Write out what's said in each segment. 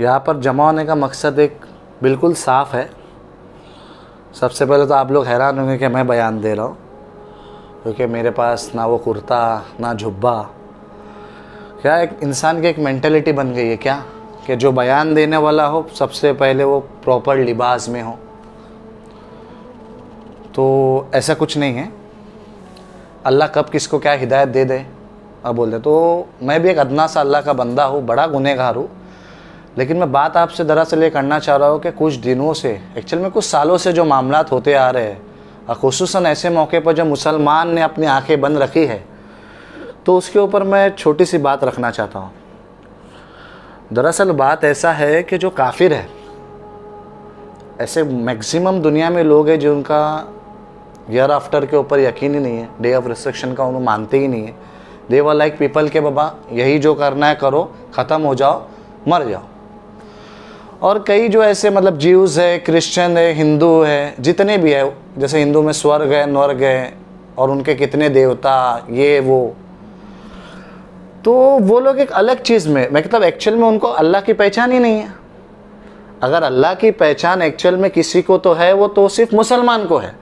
यहाँ पर जमा होने का मकसद एक बिल्कुल साफ़ है। सबसे पहले तो आप लोग हैरान होंगे कि मैं बयान दे रहा हूँ, क्योंकि मेरे पास ना वो कुर्ता ना जुब्बा। क्या एक इंसान की एक मेंटेलिटी बन गई है क्या कि जो बयान देने वाला हो सबसे पहले वो प्रॉपर लिबास में हो। तो ऐसा कुछ नहीं है, अल्लाह कब किसको क्या हिदायत दे दे अब बोल दे। तो मैं भी एक अदना सा अल्लाह का बंदा हूँ, बड़ा गुनहगार हूँ, लेकिन मैं बात आपसे दरअसल ये करना चाह रहा हूँ कि कुछ दिनों से, एक्चुअल में कुछ सालों से जो मामलात होते आ रहे हैं, और खुसूसन ऐसे मौके पर जब मुसलमान ने अपनी आंखें बंद रखी है, तो उसके ऊपर मैं छोटी सी बात रखना चाहता हूँ। दरअसल बात ऐसा है कि जो काफिर है, ऐसे मैक्सिमम दुनिया में लोग हैं जिनका ईयर आफ्टर के ऊपर यकीन ही नहीं है, डे ऑफ रिसरेक्शन का उन्हें मानते ही नहीं है। दे वर लाइक पीपल के बाबा यही जो करना है करो, ख़त्म हो जाओ, मर जाओ। और कई जो ऐसे मतलब ज्यूज़ है, क्रिश्चियन है, हिंदू है, जितने भी है, जैसे हिंदू में स्वर्ग है, नर्क है, और उनके कितने देवता, ये वो, तो वो लोग एक अलग चीज़ में, मैं मतलब एक्चुअल में उनको अल्लाह की पहचान ही नहीं है। अगर अल्लाह की पहचान एक्चुअल में किसी को तो है, वो तो सिर्फ मुसलमान को है।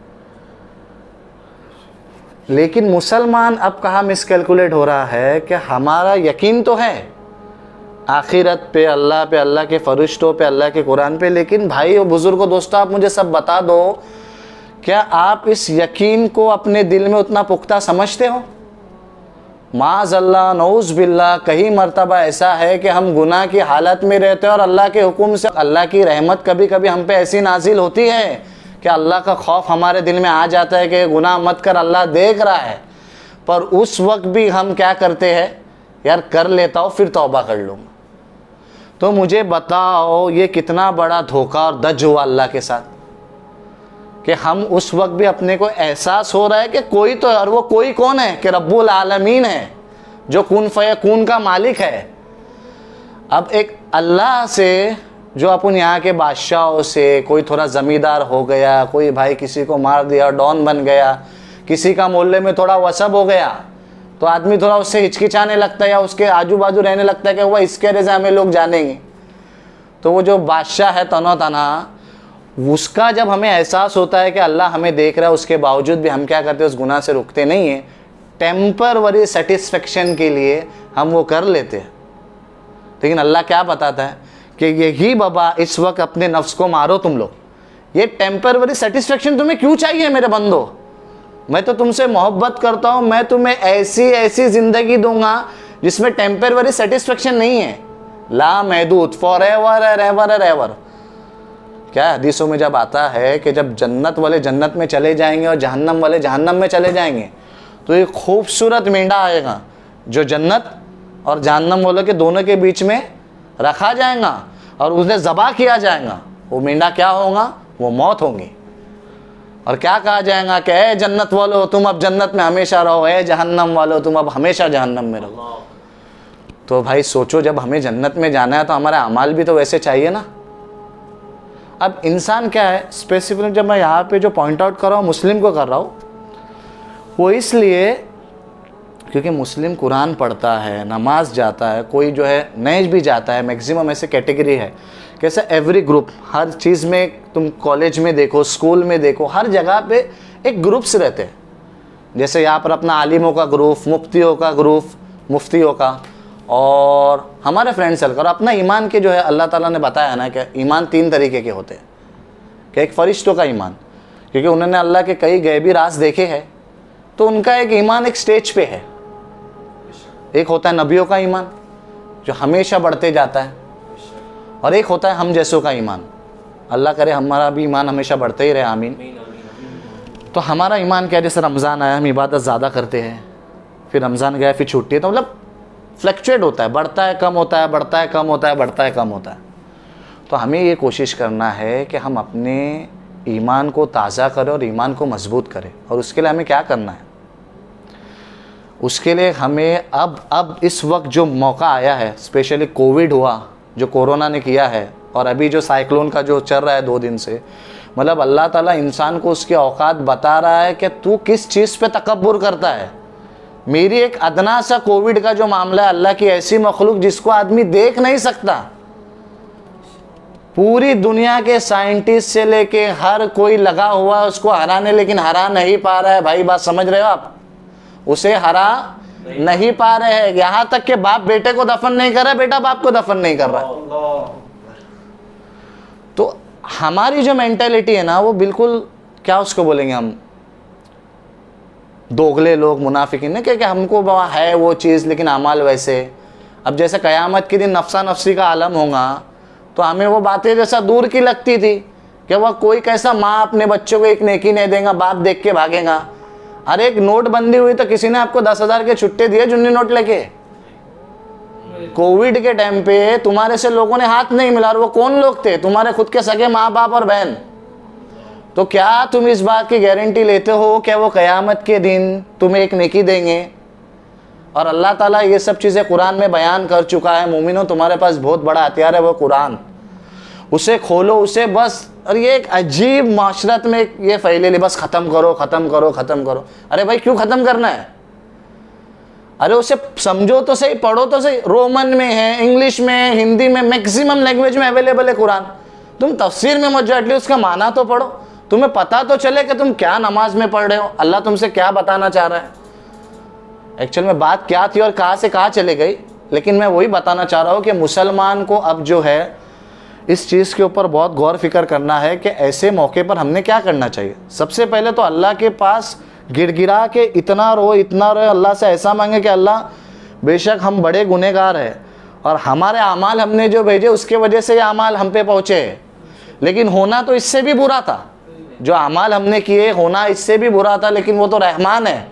लेकिन मुसलमान अब कहाँ मिसकैलकुलेट हो रहा है कि हमारा यकीन तो है आखिरत पे, अल्लाह के फरिश्तों पे, अल्लाह के कुरान पे, लेकिन भाई और बुज़ुर्गों, दोस्तों, आप मुझे सब बता दो, क्या आप इस यकीन को अपने दिल में उतना पुख्ता समझते हो? माज़अल्लाह नऊज़ बिल्लाह, कई मर्तबा ऐसा है कि हम गुनाह की हालत में रहते हैं और अल्लाह के हुक्म से अल्लाह की रहमत कभी कभी हम पे ऐसी नाजिल होती है कि अल्लाह का खौफ हमारे दिल में आ जाता है कि गुनाह मत कर, अल्लाह देख रहा है। पर उस वक्त भी हम क्या करते हैं, यार कर लेता हूँ फिर तौबा कर लूँगा। तो मुझे बताओ ये कितना बड़ा धोखा और दज हुआ अल्लाह के साथ कि हम उस वक्त भी अपने को एहसास हो रहा है कि कोई तो, और वो कोई कौन है कि रब्बुल आलमीन है, जो कुन फयकून का मालिक है। अब एक अल्लाह से, जो अपन यहाँ के बादशाहों से, कोई थोड़ा ज़मींदार हो गया, कोई भाई किसी को मार दिया, डॉन बन गया, किसी का मोहल्ले में थोड़ा वसब हो गया, तो आदमी थोड़ा उससे हिचकिचाने लगता है या उसके आजू बाजू रहने लगता है कि वह इसके वजह से हमें लोग जानेंगे। तो वो जो बादशाह है तनो तना, उसका जब हमें एहसास होता है कि अल्लाह हमें देख रहा है, उसके बावजूद भी हम क्या करते हैं, उस गुनाह से रुकते नहीं हैं। टेम्पररी सेटिस्फेक्शन के लिए हम वो कर लेते हैं। लेकिन अल्लाह क्या बताता है कि यही बाबा इस वक्त अपने नफ्स को मारो तुम लोग, ये टेम्पररी सेटिस्फेक्शन तुम्हें क्यों चाहिए मेरे बंदो? मैं तो तुमसे मोहब्बत करता हूँ, मैं तुम्हें ऐसी ऐसी ज़िंदगी दूंगा जिसमें टेम्पररी सेटिस्फेक्शन नहीं है। ला महदूद, फॉर एवर एवर एवर। क्या हदीसों में जब आता है कि जब जन्नत वाले जन्नत में चले जाएंगे और जहन्नम वाले जहन्नम में चले जाएंगे, तो एक खूबसूरत मेंढा आएगा जो जन्नत और जहन्नम वालों के दोनों के बीच में रखा जाएगा और उसे ज़बा किया जाएगा। वो मेंढा क्या होगा? वो मौत होंगी। और क्या कहा जाएगा कि ए जन्नत वालो तुम अब जन्नत में हमेशा रहो, ए जहन्नम वालो तुम अब हमेशा जहन्नम में रहो। तो भाई सोचो, जब हमें जन्नत में जाना है तो हमारा अमाल भी तो वैसे चाहिए ना। अब इंसान क्या है, स्पेसिफिक जब मैं यहाँ पे जो पॉइंट आउट कर रहा हूँ, मुस्लिम को कर रहा हूँ, वो इसलिए क्योंकि मुस्लिम कुरान पढ़ता है, नमाज जाता है, कोई जो है नएज भी जाता है। मैक्सिमम ऐसे कैटेगरी है, कैसे एवरी ग्रुप, हर चीज़ में, तुम कॉलेज में देखो, स्कूल में देखो, हर जगह पे एक ग्रुप्स रहते हैं। जैसे यहाँ पर अपना आलिमों का ग्रुप, मुफ्तियों का ग्रुप, मुफ्तियों का, और हमारे फ्रेंड सर्कल। अपना ईमान के जो है, अल्लाह ताला ने बताया ना कि ईमान 3 तरीके के होते हैं। कि एक फरिश्तों का ईमान, क्योंकि उन्होंने अल्लाह के कई गैबी राज देखे हैं, तो उनका एक ईमान एक स्टेज पे है। एक होता है नबियों का ईमान जो हमेशा बढ़ते जाता है, और एक होता है हम जैसों का ईमान। अल्लाह करे हमारा भी ईमान हमेशा बढ़ते ही रहे, आमीन। तो हमारा ईमान क्या है, जैसे रमज़ान आया हम इबादत ज़्यादा करते हैं, फिर रमज़ान गया फिर छुट्टी है, तो मतलब फ्लक्चुएट होता है, बढ़ता है कम होता है, बढ़ता है कम होता है, बढ़ता है कम होता है। तो हमें ये कोशिश करना है कि हम अपने ईमान को ताज़ा करें और ईमान को मजबूत करें। और उसके लिए हमें क्या करना है, उसके लिए हमें अब इस वक्त जो मौका आया है, स्पेशली कोविड हुआ जो कोरोना ने किया है, और अभी जो साइक्लोन का जो चल रहा है 2 दिन से, मतलब अल्लाह ताला इंसान को उसकी औकात बता रहा है कि तू किस चीज़ पे तकब्बुर करता है। मेरी एक अदना सा कोविड का जो मामला है, अल्लाह की ऐसी मखलूक जिसको आदमी देख नहीं सकता, पूरी दुनिया के साइंटिस्ट से लेके हर कोई लगा हुआ है उसको हराने, लेकिन हरा नहीं पा रहा है। भाई बात समझ रहे हो आप? उसे हरा नहीं पा रहे हैं। यहां तक कि बाप बेटे को दफन नहीं कर रहा, बेटा बाप को दफन नहीं कर रहा। तो हमारी जो मेंटेलिटी है ना, वो बिल्कुल क्या उसको बोलेंगे हम, दोगले लोग, मुनाफिकीन है, क्योंकि हमको है वो चीज़ लेकिन अमाल वैसे। अब जैसे क़यामत के दिन नफ्सा नफ्सी का आलम होगा तो हमें वो बातें जैसा दूर की लगती थी कि वह कोई कैसा माँ अपने बच्चों को एक नेकी नहीं देगा, बाप देख के भागेगा। अरे एक नोटबंदी हुई तो किसी ने आपको 10,000 के छुट्टे दिए जुन्नी नोट लेके? कोविड के टाइम पे तुम्हारे से लोगों ने हाथ नहीं मिला, और वो कौन लोग थे? तुम्हारे खुद के सगे माँ बाप और बहन। तो क्या तुम इस बात की गारंटी लेते हो कि वो क़यामत के दिन तुम्हें एक नेकी देंगे? और अल्लाह ताला ये सब चीज़ें कुरान में बयान कर चुका है। मोमिनो, तुम्हारे पास बहुत बड़ा हथियार है, वो कुरान। उसे खोलो, उसे बस। और ये एक अजीब माशरत में ये फैले, बस ख़त्म करो ख़त्म करो ख़त्म करो। अरे भाई क्यों ख़त्म करना है? अरे उसे समझो तो सही, पढ़ो तो सही। रोमन में है, इंग्लिश में, हिंदी में, मैक्सिमम लैंग्वेज में अवेलेबल है कुरान। तुम तफसीर में मत जाओ, एटलीस्ट उसका माना तो पढ़ो, तुम्हें पता तो चले कि तुम क्या नमाज में पढ़ रहे हो, अल्लाह तुमसे क्या बताना चाह रहा है। एक्चुअल में बात क्या थी और कहाँ से कहाँ चले गई, लेकिन मैं वही बताना चाह रहा हूँ कि मुसलमान को अब जो है इस चीज़ के ऊपर बहुत गौर फिक्र करना है कि ऐसे मौके पर हमने क्या करना चाहिए। सबसे पहले तो अल्लाह के पास गिड़गिड़ा के इतना रो अल्लाह से ऐसा मांगे कि अल्लाह बेशक हम बड़े गुनहगार हैं और हमारे अमाल हमने जो भेजे उसके वजह से ये अमाल हम पे पहुँचे, लेकिन होना तो इससे भी बुरा था। जो अमाल हमने किए होना इससे भी बुरा था, लेकिन वो तो रहमान है,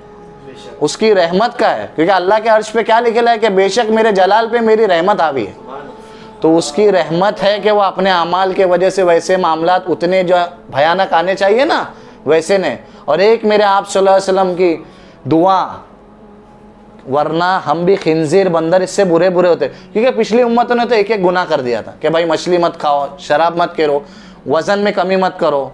उसकी रहमत का है। क्योंकि अल्लाह के अर्श पे क्या लिखेला है कि बेशक मेरे जलाल पे मेरी रहमत आवी है। तो उसकी रहमत है कि वो अपने अमाल के वजह से वैसे मामलात उतने जो भयानक आने चाहिए ना वैसे ने। और एक मेरे आप सल्लल्लाहु अलैहि वसल्लम की दुआ, वरना हम भी खिंजीर बंदर इससे बुरे बुरे होते। क्योंकि पिछली उम्मतों ने तो एक एक गुनाह कर दिया था कि भाई मछली मत खाओ, शराब मत करो, वज़न में कमी मत करो।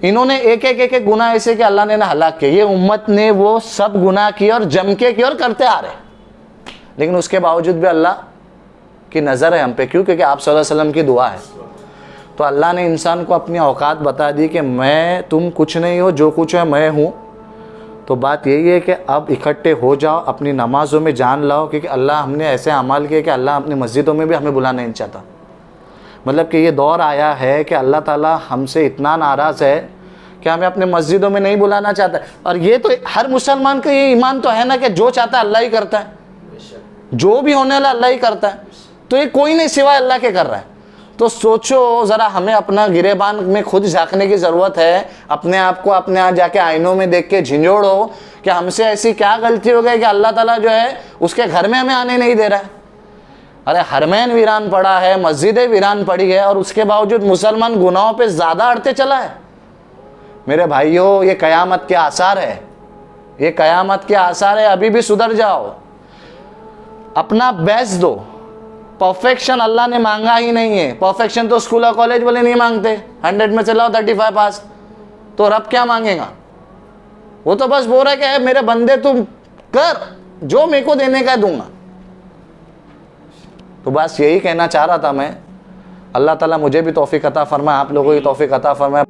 इन्होंने एक एक गुनाह ऐसे कि अल्लाह ने ना हलाक किए। ये उम्मत ने वो सब गुनाह किए और जम के किए और करते आ रहे, लेकिन उसके बावजूद भी अल्लाह की नज़र है हम पे। क्यों? क्योंकि आप सल्लल्लाहु अलैहि वसल्लम की दुआ है। तो अल्लाह ने इंसान को अपनी औकात बता दी कि मैं, तुम कुछ नहीं हो, जो कुछ है मैं हूँ। तो बात यही है कि अब इकट्ठे हो जाओ, अपनी नमाज़ों में जान लाओ, क्योंकि अल्लाह हमने ऐसे अमाल किए कि अल्लाह अपनी मस्जिदों में भी हमें बुलाना नहीं चाहता। मतलब कि ये दौर आया है कि अल्लाह ताला हमसे इतना नाराज़ है कि हमें अपने मस्जिदों में नहीं बुलाना चाहता है। और ये तो हर मुसलमान का ये ईमान तो है ना कि जो चाहता है अल्लाह ही करता है, जो भी होने वाला अल्लाह ही करता है। तो ये कोई नहीं सिवाय अल्लाह के कर रहा है। तो सोचो ज़रा, हमें अपना गिरेबान में खुद झांकने की ज़रूरत है। अपने आप को अपने यहाँ जाके आईनों में देख के झिंझोड़ो कि हमसे ऐसी क्या गलती हो गई कि अल्लाह ताला जो है उसके घर में हमें आने नहीं दे रहा है। अरे हरमैन वीरान पड़ा है, मस्जिदें वीरान पड़ी है, और उसके बावजूद मुसलमान गुनाहों पे ज़्यादा अड़ते चला है। मेरे भाइयों, ये क़यामत के आसार है, ये क़यामत के आसार है। अभी भी सुधर जाओ, अपना बेस्ट दो। परफेक्शन अल्लाह ने मांगा ही नहीं है। परफेक्शन तो स्कूल और कॉलेज वाले नहीं मांगते। 100 में से लाओ 35 पास, तो रब क्या मांगेगा? वो तो बस बोल रहा है कि मेरे बंदे तुम कर, जो मेरे को देने का दूंगा। तो बस यही कहना चाह रहा था मैं। अल्लाह ताला मुझे भी तौफीक अता फरमाए, आप लोगों की तौफीक अता फरमाए।